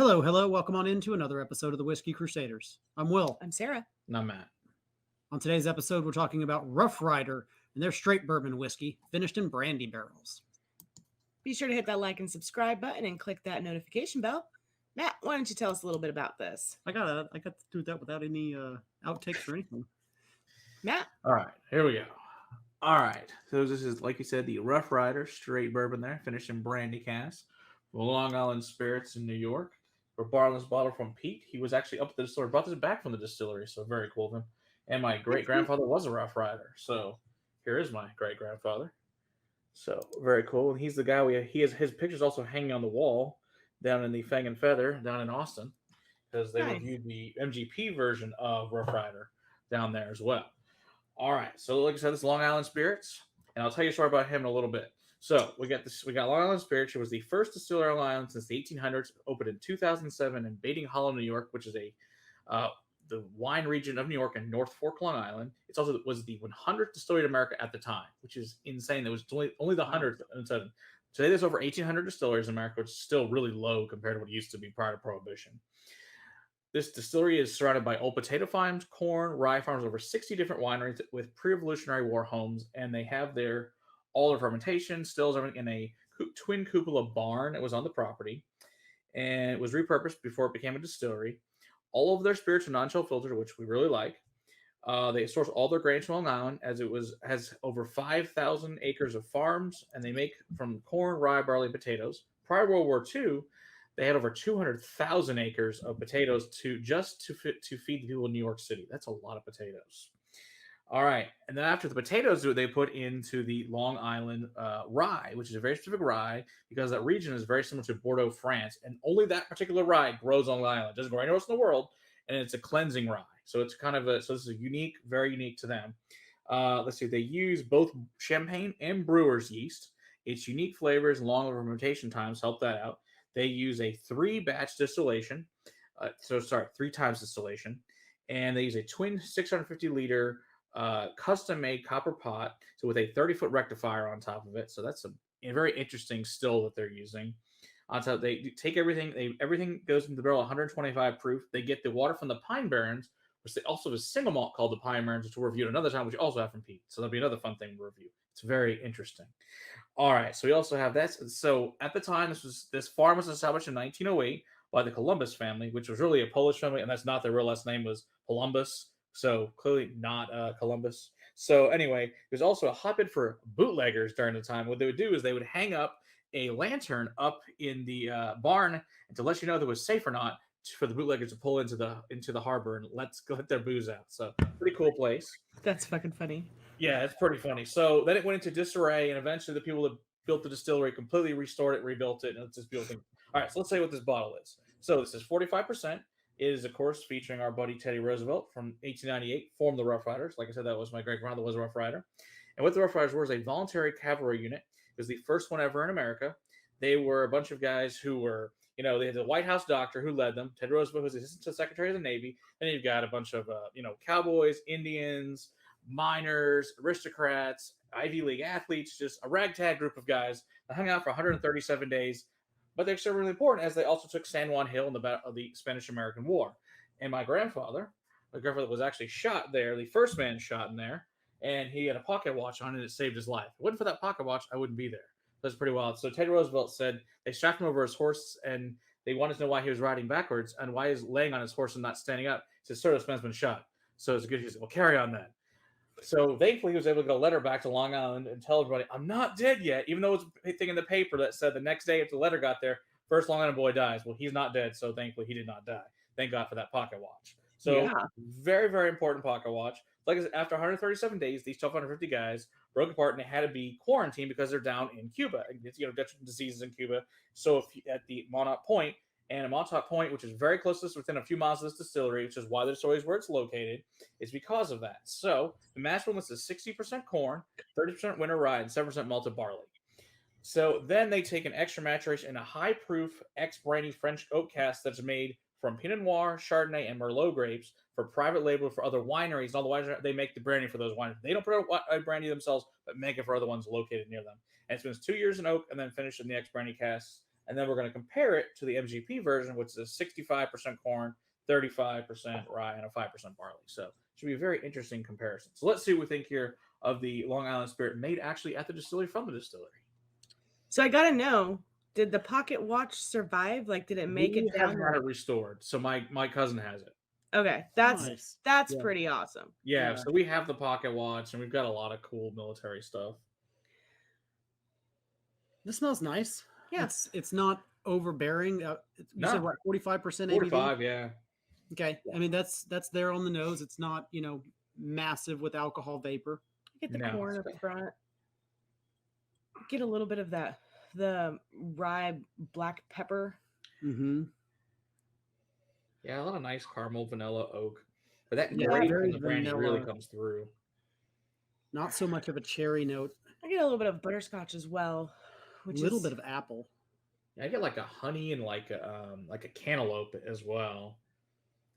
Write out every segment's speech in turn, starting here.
Hello, hello. Welcome on into another episode of the Whiskey Crusaders. I'm Will. I'm Sarah. And I'm Matt. On today's episode, we're talking about Rough Rider and their straight bourbon whiskey finished in brandy barrels. Be sure to hit that like and subscribe button and click that notification bell. Matt, why don't you tell us a little bit about this? I got to do that without any outtakes or anything. Matt? All right, here we go. All right, so this is, like you said, the Rough Rider straight bourbon there, finished in Brandy Casks from Long Island Spirits in New York. We're borrowing this bottle from Pete. He was actually up at the distillery, brought this back from the distillery, so very cool of him. And my great-grandfather was a Rough Rider, so here is my great-grandfather. So very cool. And he's the guy he has his pictures also hanging on the wall down in the Fang and Feather down in Austin, because they reviewed the MGP version of Rough Rider down there as well. All right, so like I said, this is Long Island Spirits, and I'll tell you a story about him in a little bit. So we got Long Island Spirits. It was the first distillery on Long Island since the 1800s. Opened in 2007 in Bating Hollow, New York, which is the wine region of New York and North Fork, Long Island. It's also was the 100th distillery in America at the time, which is insane. It was only the 100th. Today there's over 1,800 distilleries in America, which is still really low compared to what it used to be prior to Prohibition. This distillery is surrounded by old potato farms, corn, rye farms, over 60 different wineries with pre-Revolutionary War homes, and they have all their fermentation, stills, everything in a twin-cupola barn that was on the property, and it was repurposed before it became a distillery. All of their spirits are non-chill filtered, which we really like. They source all their grains from Long Island, as it has over 5,000 acres of farms, and they make from corn, rye, barley, and potatoes. Prior to World War II, they had over 200,000 acres of potatoes to feed the people in New York City. That's a lot of potatoes. All right, and then after the potatoes, they put into the Long Island rye, which is a very specific rye because that region is very similar to Bordeaux, France, and only that particular rye grows on Long Island. It doesn't grow anywhere else in the world, and it's a cleansing rye. So it's this is unique, very unique to them. Let's see, they use both Champagne and Brewer's yeast. Its unique flavors and long fermentation times help that out. They use a 3-batch distillation, 3 times distillation, and they use a twin 650-liter custom-made copper pot, so with a 30-foot rectifier on top of it. So that's a very interesting still that they're using. On top, they take everything. Everything goes into the barrel 125 proof. They get the water from the Pine Barrens, which they also have a single malt called the Pine Barrens, which we'll review another time, which you also have from Pete. So that'll be another fun thing to review. It's very interesting. All right, so we also have that. So at the time, this farm was established in 1908 by the Palumbus family, which was really a Polish family, and that's not their real last name, was Palumbus. So clearly not Columbus. So anyway, there's also a hotbed for bootleggers during the time. What they would do is they would hang up a lantern up in the barn and to let you know if it was safe or not for the bootleggers to pull into the harbor and let their booze out. So pretty cool place. That's fucking funny. Yeah, it's pretty funny. So then it went into disarray, and eventually the people that built the distillery completely restored it, rebuilt it, and it's this beautiful thing. All right, so let's say what this bottle is. So this is 45%. It is, of course, featuring our buddy Teddy Roosevelt from 1898, formed the Rough Riders. Like I said, that was my great-grandfather was a Rough Rider. And what the Rough Riders were is a voluntary cavalry unit. It was the first one ever in America. They were a bunch of guys who were, they had the White House doctor who led them. Teddy Roosevelt was assistant to the Secretary of the Navy. Then you've got a bunch of, cowboys, Indians, miners, aristocrats, Ivy League athletes, just a ragtag group of guys that hung out for 137 days. But they're still really important as they also took San Juan Hill in the Battle of the Spanish-American War. And my grandfather was actually shot there, the first man shot in there, and he had a pocket watch on it that saved his life. If it wasn't for that pocket watch, I wouldn't be there. That's pretty wild. So Teddy Roosevelt said they strapped him over his horse, and they wanted to know why he was riding backwards and why he's laying on his horse and not standing up. He said, "Sir, this man's been shot." So it's a good. He said, "Well, carry on then." So thankfully, he was able to get a letter back to Long Island and tell everybody, "I'm not dead yet," even though it's a thing in the paper that said the next day after the letter got there, first Long Island boy dies. Well, he's not dead, so thankfully he did not die. Thank God for that pocket watch. So very, very important pocket watch. Like I said, after 137 days, these 1,250 guys broke apart and they had to be quarantined because they're down in Cuba. It's, detrimental diseases in Cuba. So if at the Montauk Point, which is very close to this, within a few miles of this distillery, which is why the distillery is where it's located, is because of that. So the mash bill is 60% corn, 30% winter rye, and 7% malted barley. So then they take an extra maturation in a high-proof ex-brandy French oak cask that's made from Pinot Noir, Chardonnay, and Merlot grapes for private label for other wineries. And all the wineries, they make the brandy for those wineries. They don't put out brandy themselves, but make it for other ones located near them. And it's been 2 years in oak and then finished in the ex-brandy casks and then we're going to compare it to the MGP version, which is 65% corn, 35% rye, and a 5% barley. So it should be a very interesting comparison. So let's see what we think here of the Long Island spirit made actually at the distillery from the distillery. So I gotta know, did the pocket watch survive? Like, did it make it We down? have had it restored. So my cousin has it. Okay, that's Nice. that's Yeah. pretty awesome. Yeah, Yeah. so we have the pocket watch, and we've got a lot of cool military stuff. This smells nice. Yeah. It's not overbearing. You No. said what, 45% ABV? 45, yeah. Okay. I mean, that's there on the nose. It's not, massive with alcohol vapor. Get the No. corn up front. Get a little bit of the rye black pepper. Mm-hmm. Yeah, a lot of nice caramel, vanilla, oak. But that Yeah, grape very from the brandy really vanilla. comes through. Not so much of a cherry note. I get a little bit of butterscotch as well, A which little is bit of apple. Yeah, I get like a honey and like a cantaloupe as well.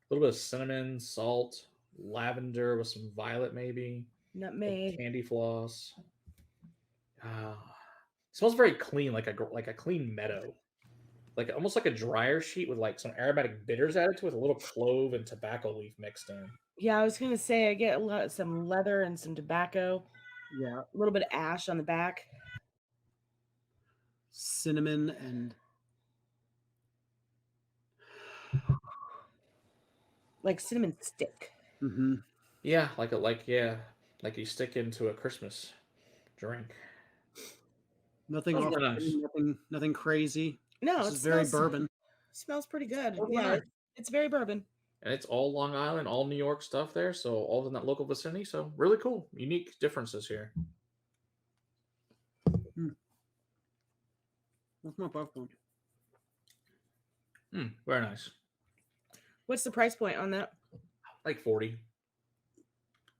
A little bit of cinnamon, salt, lavender with some violet maybe. nutmeg. Candy floss. Smells very clean, like a clean meadow, like almost like a dryer sheet with like some aromatic bitters added to it, with a little clove and tobacco leaf mixed in. Yeah, I was gonna say I get some leather and some tobacco, Yeah. a little bit of ash on the back. Cinnamon and Like cinnamon stick. mm-hmm. Yeah, like you stick into a Christmas drink. Nothing Those off, were nice. nothing crazy. No, This it is very smells, bourbon. smells pretty good. Those were Yeah, nice. it's very bourbon. And it's all Long Island, all New York stuff there, so all in that local vicinity. So really cool, unique differences here. What's my popcorn? Very nice. What's the price point on that? Like 40.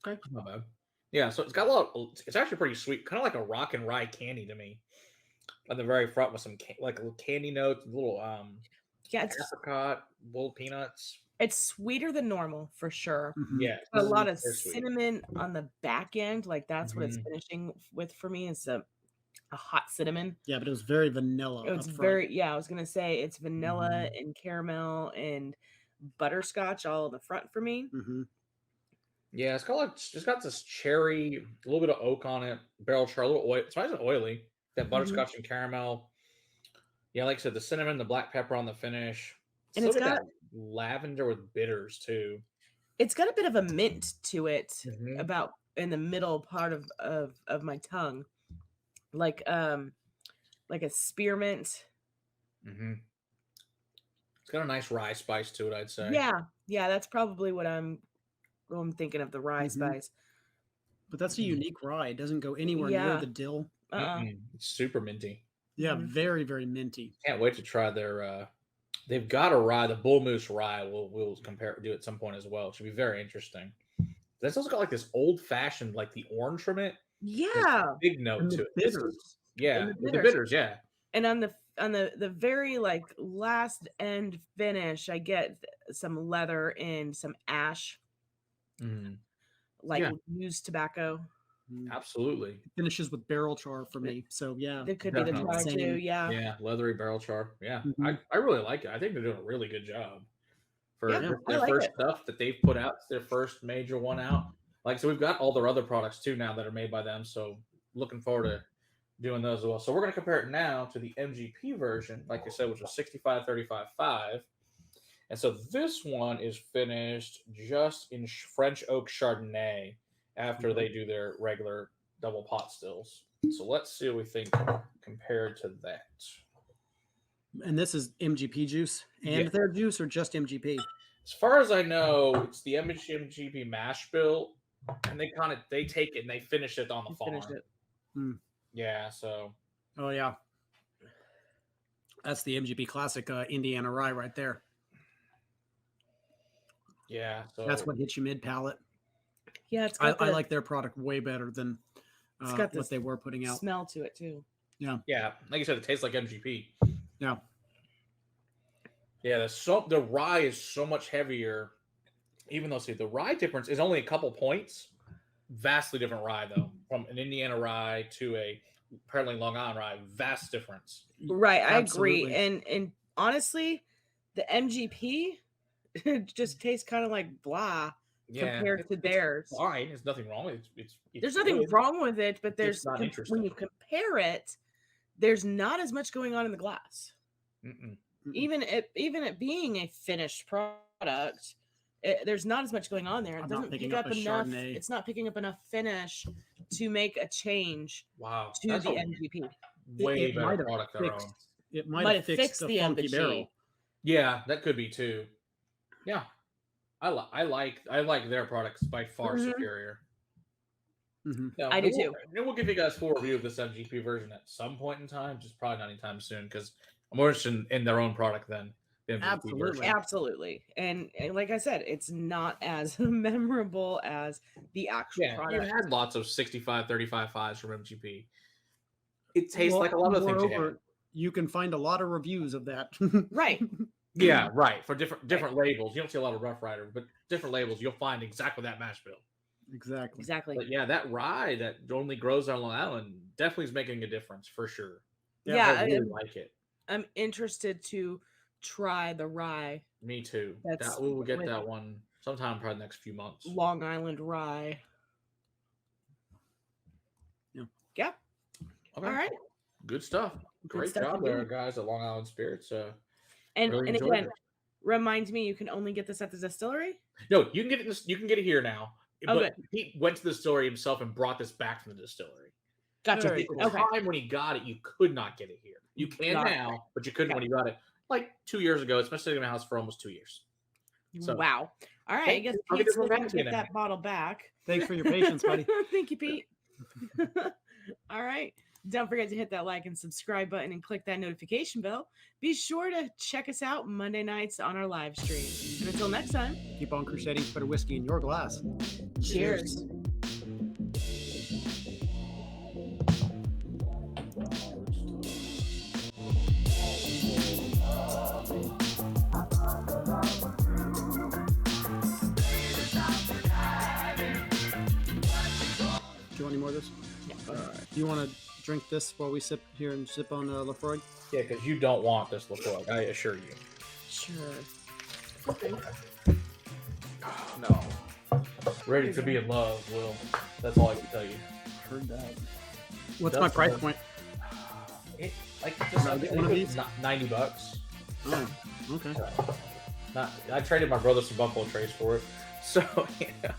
Okay. Not bad. Yeah, so it's got a lot. It's actually pretty sweet, kind of like a rock and rye candy to me. On the very front with some like little candy notes, little Yeah, it's apricot, little peanuts. it's sweeter than normal for sure. Mhm. Yeah, A lot of very sweet. cinnamon on the back end, like that's what it's Mhm. finishing with for me. Is a hot cinnamon. Yeah, but it was very vanilla. It's up front. very I was gonna say it's vanilla Mm-hmm. and caramel and butterscotch all in the front for me. Mm-hmm. Yeah, it's got this cherry, a little bit of oak on it, barrel char, a little oil. It's nice and oily. That butterscotch and caramel. Yeah, like I said, the cinnamon, the black pepper on the finish. And Still it's get got that lavender with bitters too. It's got a bit of a mint to it Mhm. about in the middle part of my tongue. Like a spearmint. Mm-hmm. It's got a nice rye spice to it, I'd say. Yeah, that's probably what I'm thinking of, the rye Mhm. spice. But that's a unique rye. It doesn't go anywhere near Yeah. the dill. It's super minty. Yeah, Mhm. very, very minty. Can't wait to try their. They've got a rye, the Bull Moose rye. We'll do at some point as well. It should be very interesting. That's also got like this old fashioned, like the orange from it. There's Yeah. a big note And to the it. This bitters. is- yeah, And the with the bitters. bitters, yeah. And on the very like last end finish, I get some leather and some ash, Mhm. like Yeah. used tobacco. Absolutely. It finishes with barrel char for me. So yeah. That could be the Definitely. dry too. Same. Yeah. Yeah, leathery barrel char. Yeah, Mhm. I really like it. I think they're doing a really good job for Yeah, their I like first it. stuff that they've put out. It's their first major one out. Like, so we've got all their other products too now that are made by them. So looking forward to doing those as well. So we're going to compare it now to the MGP version, like I said, which was 65, 35, 5. And so this one is finished just in French oak Chardonnay after they do their regular double pot stills. So let's see what we think compared to that. And this is MGP juice and Yeah. their juice, or just MGP? As far as I know, it's the MGP mash bill, and they take it and they finish it on the You farm. finished it. Yeah, so Oh yeah. That's the MGP classic Indiana rye right there. yeah, so That's what hits you mid palate. Yeah, it's I got the like their product way better than It's got what this they were putting out. smell to it too. yeah, like you said, it tastes like MGP. Yeah. Yeah, the rye is so much heavier. Even though, see, the rye difference is only a couple points. Vastly different rye though, from an Indiana rye to a apparently Long Island rye, vast difference. Right, I agree. Absolutely. And honestly, the MGP just tastes kind of like blah Yeah, compared to theirs. It's fine. There's nothing wrong with it. It's There's nothing good. wrong with it, but It's not interesting. when you compare it, there's not as much going on in the glass. Mm-mm. Even it being a finished product, there's not as much going on there. It I'm not doesn't picking pick up up a enough. Chardonnay. It's not picking up enough finish to make a change Wow, to that's the a MGP. way It might better have product their fixed- own. It Might might have have fixed fixed the the funky MGP. barrel. Yeah, that could be too. Yeah, I like their products by far Mhm. superior. Mhm. Yeah, I do and too. And we'll give you guys full review of this MGP version at some point in time, just probably not anytime soon, because I'm more interested in their own product than the MGP Absolutely. version. Absolutely. And like I said, it's not as memorable as the actual Yeah, you product. had lots of 65, 35 fives from MGP. It tastes Well, like a lot of things you had. moreover, you can find a lot of reviews of that. Right. Yeah, right. For different labels, you don't see a lot of Rough Rider, but different labels, you'll find exactly that mash bill. Exactly. Exactly. But yeah, that rye that only grows on Long Island definitely is making a difference for sure. Yeah, I really like it. I'm interested to try the rye, Me too. That's We will get with- that one sometime probably the next few months. Long Island rye. Yeah. Yeah. Okay. All right. Good stuff. Great stuff job indeed. there, guys at Long Island Spirits. And Really and enjoyed again, it. reminds me you can only get this at the distillery. No, you can get it. You can get it here now. Oh, But he went to the distillery himself and brought this back from the distillery. Gotcha. Very At cool. the Okay. time when he got it, you could not get it here. You can Got it. now, but you couldn't Got when he got it. Like 2 years ago. It's been sitting in my house for almost 2 years. So- Wow. All right. I Thank guess you. I'll get Pete's this one looking back to to you get now. that bottle back. Thanks for your patience, buddy. Thank you, Pete. All right. Don't forget to hit that like and subscribe button and click that notification bell. Be sure to check us out Monday nights on our live stream. And until next time, Keep on crusading for better whiskey in your glass. cheers. Do you want any more of this? Yeah. Do you want to drink this while we sip here and sip on Lafroig? Yeah, because you don't want this LaCroix, I assure you. Sure. No. Ready to be in love, Will. That's all I can tell you. Heard that. What's That's my price good. point? Like Can just I get one of these? $90. Oh, okay. I traded my brother some Buffalo Trace for it. So yeah.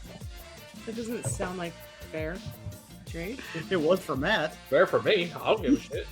That doesn't sound like fair. Trade. It was for Matt. Fair for me. I don't give a shit.